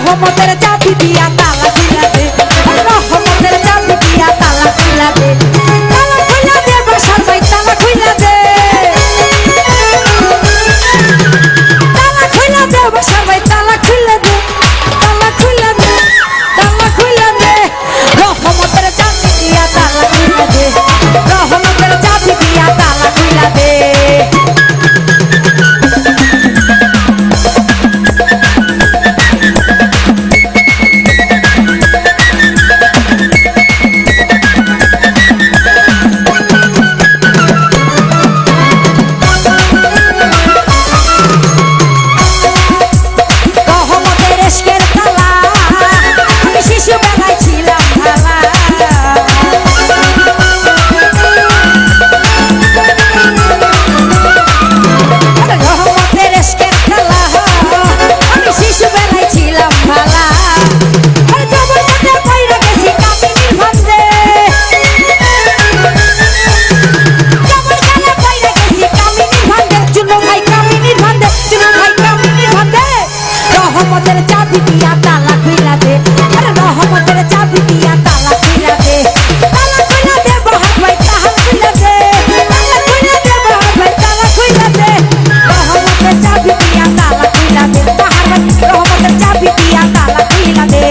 রহমতের চাবি দিয়া তালা খুইলা দে, রহমতের চাবি দিয়া তালা খুইলা দে, তালা খুইলা দে বাসার ভাই তালা খুইলা দে, তালা খুইলা দে বাসার ভাই তালা খুইলা দে, তালা খুইলা দে, তালা খুইলা দে, রহমতের চাবি দিয়া তালা খুইলা দে, রহমতের চাবি দিয়া তালা খুইলা দে। রহমতের চাবি দিয়া তালা খুইলা দে, আরে রহমতের চাবি দিয়া তালা খুইলা দে, তালা খুইলা দে বাহার ভাই তালা খুইলা দে, তালা খুইলা দে বাহার ভাই তালা খুইলা দে, রহমতের চাবি দিয়া তালা খুইলা দে বাহার ভাই, রহমতের চাবি দিয়া তালা খুইলা দে।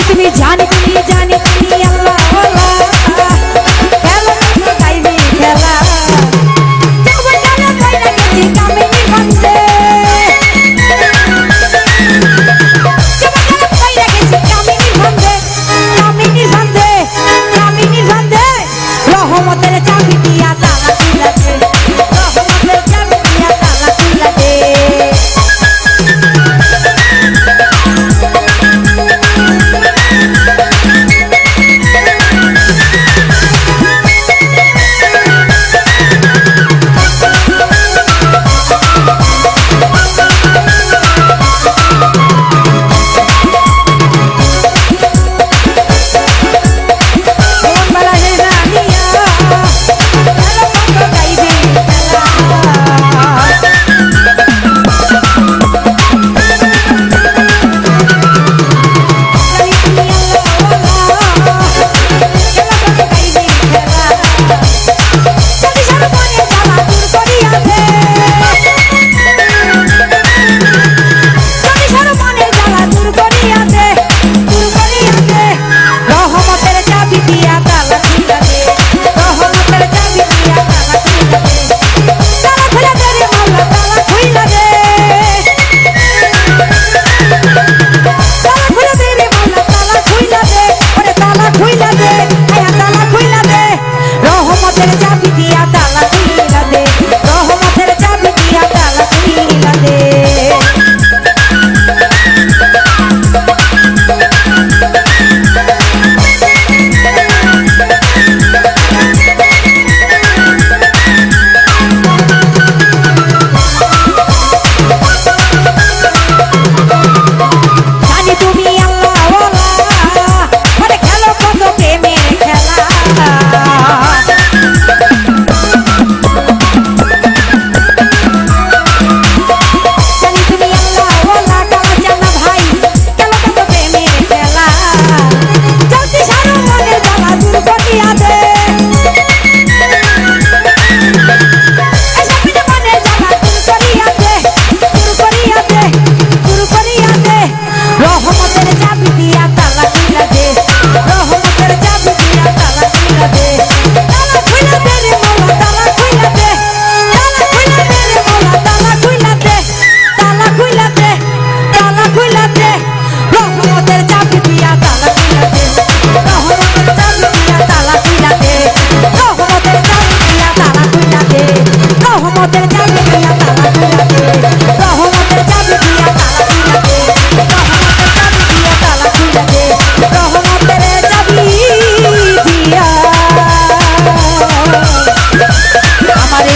তুমি জানি তুমি আল্লাহ খেলা গাইবি খেলা যৌবন কালে কইরা গেছি কামিনী বন্ধে যৌবন কালে কইরা গেছি কামিনী বন্ধে রহমতের চাবি দিয়া তালা খুইলা দে রহমতের চাবি দিয়া তালা খুইলা দে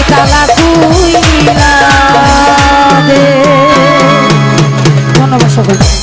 তালা খুইলা দে। ধন্যবাদ সকলকে।